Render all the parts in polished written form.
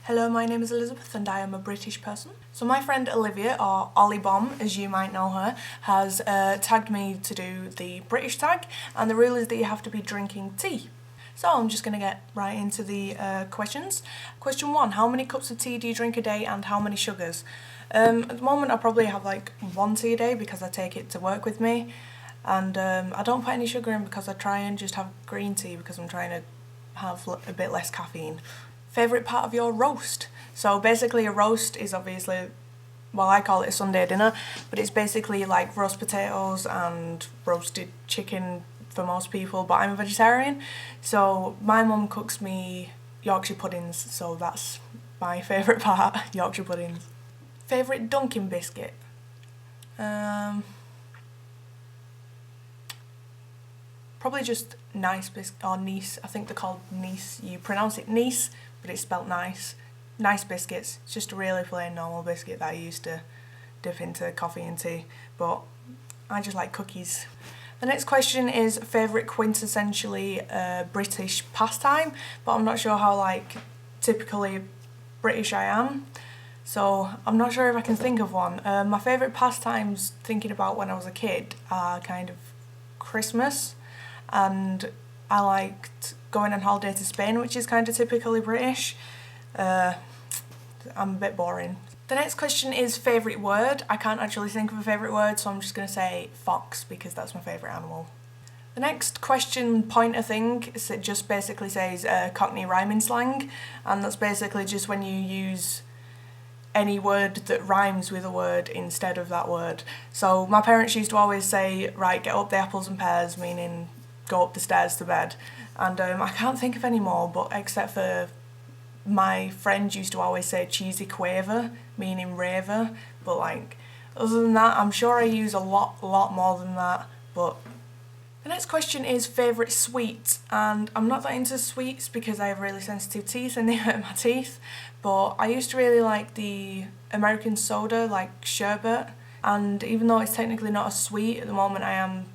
Hello, my name is Elizabeth and I am a British person. So my friend Olivia, or Ollie Bomb as you might know her, has tagged me to do the British tag, and the rule is that you have to be drinking tea. So I'm just going to get right into the questions. Question 1, how many cups of tea do you drink a day and how many sugars? At the moment I probably have like 1 tea a day because I take it to work with me, and I don't put any sugar in because I try and just have green tea because I'm trying to have a bit less caffeine. Favourite part of your roast? So basically a roast is obviously, well, I call it a Sunday dinner, but it's basically like roast potatoes and roasted chicken for most people, but I'm a vegetarian, so my mum cooks me Yorkshire puddings, so that's my favourite part, Yorkshire puddings. Favourite Dunkin' biscuit? Probably just nice biscuit, or Nice, I think they're called Nice. You pronounce it Nice, but it's spelt nice. Nice biscuits. It's just a really plain normal biscuit that I used to dip into coffee and tea, but I just like cookies. The next question is favourite quintessentially British pastime, but I'm not sure how like typically British I am, so I'm not sure if I can think of one. My favourite pastimes, thinking about when I was a kid, are kind of Christmas, and I liked going on holiday to Spain, which is kind of typically British. I'm a bit boring. The next question is favourite word. I can't actually think of a favourite word, so I'm just going to say fox because that's my favourite animal. The next question pointer thing is it just basically says Cockney rhyming slang, and that's basically just when you use any word that rhymes with a word instead of that word. So my parents used to always say, right, get up the apples and pears, meaning go up the stairs to bed, and I can't think of any more, but except for my friend used to always say cheesy quaver, meaning raver, but like other than that I'm sure I use a lot more than that. But the next question is favourite sweet, and I'm not that into sweets because I have really sensitive teeth and they hurt my teeth, but I used to really like the American soda, like sherbet, and even though it's technically not a sweet, at the moment I am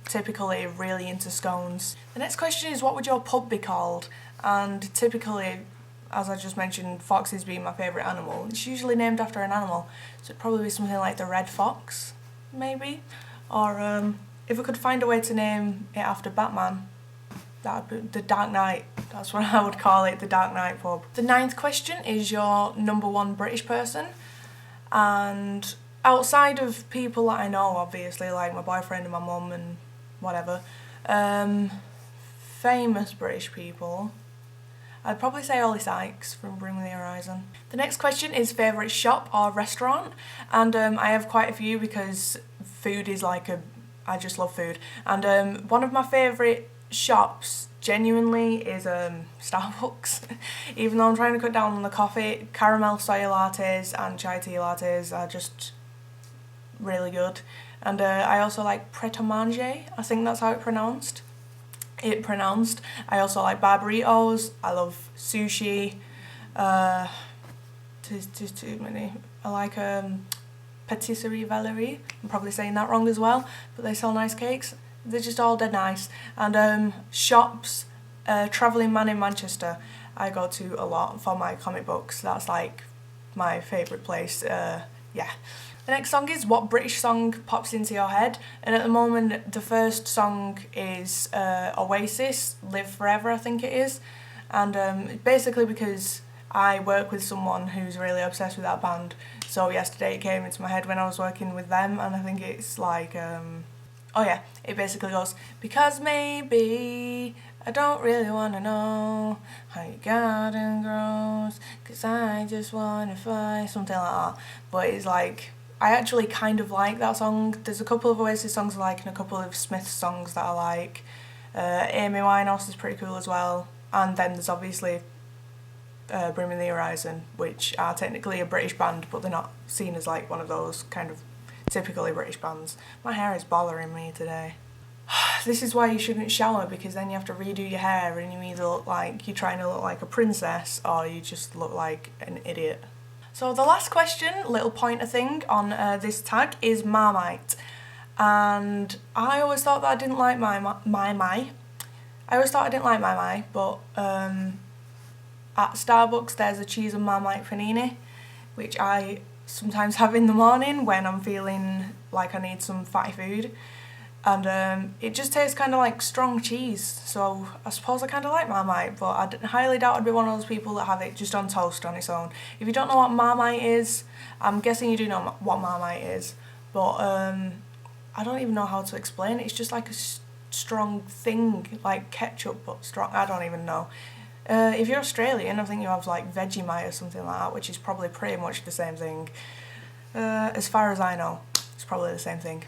typically really into scones. The next question is what would your pub be called, and typically, as I just mentioned, foxes being my favourite animal, it's usually named after an animal, so it'd probably be something like the Red Fox, maybe, or if I could find a way to name it after Batman, that would be the Dark Knight. That's what I would call it, the Dark Knight pub. The 9th question is your number 1 British person, and outside of people that I know, obviously, like my boyfriend and my mum and whatever, famous British people, I'd probably say Ollie Sykes from Bring Me the Horizon. The next question is favourite shop or restaurant, and I have quite a few because food is like I just love food, and one of my favourite shops genuinely is Starbucks. Even though I'm trying to cut down on the coffee, caramel soy lattes and chai tea lattes are just really good, and I also like Pret a Manger, I think that's how it's pronounced. I also like barbaritos, I love sushi, there's too many. I like Patisserie Valerie, I'm probably saying that wrong as well, but they sell nice cakes. They're just all dead nice. And shops, Travelling Man in Manchester, I go to a lot for my comic books. That's like my favourite place, yeah. The next song is what British song pops into your head, and at the moment the first song is Oasis, Live Forever I think it is, and basically because I work with someone who's really obsessed with that band, so yesterday it came into my head when I was working with them, and I think it's like, oh yeah, it basically goes, because maybe I don't really wanna know how your garden grows, cause I just wanna fly, something like that. But it's like, I actually kind of like that song. There's a couple of Oasis songs I like and a couple of Smith songs that I like. Amy Winehouse is pretty cool as well, and then there's obviously Bring Me the Horizon, which are technically a British band, but they're not seen as like one of those kind of typically British bands. My hair is bothering me today. This is why you shouldn't shower, because then you have to redo your hair and you either look like you're trying to look like a princess or you just look like an idiot. So the last question, little pointer thing on this tag, is Marmite. And I always thought that I didn't like my. I always thought I didn't like my, but at Starbucks there's a cheese and Marmite panini, which I sometimes have in the morning when I'm feeling like I need some fatty food. And it just tastes kind of like strong cheese, so I suppose I kind of like Marmite, but I highly doubt I'd be one of those people that have it just on toast on its own. If you don't know what Marmite is, I'm guessing you do know what Marmite is, but I don't even know how to explain it. It's just like a strong thing, like ketchup, but strong. I don't even know. If you're Australian, I think you have like Vegemite or something like that, which is probably pretty much the same thing. As far as I know, it's probably the same thing.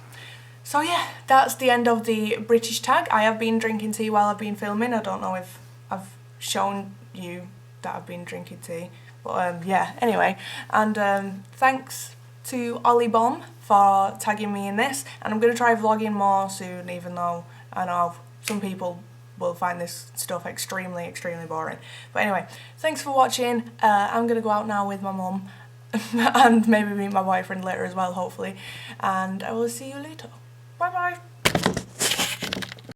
So yeah, that's the end of the British tag. I have been drinking tea while I've been filming. I don't know if I've shown you that I've been drinking tea, but yeah, anyway. And thanks to Ollie Bomb for tagging me in this, and I'm going to try vlogging more soon, even though I know some people will find this stuff extremely, extremely boring. But anyway, thanks for watching. I'm going to go out now with my mum and maybe meet my boyfriend later as well, hopefully, and I will see you later. Bye bye.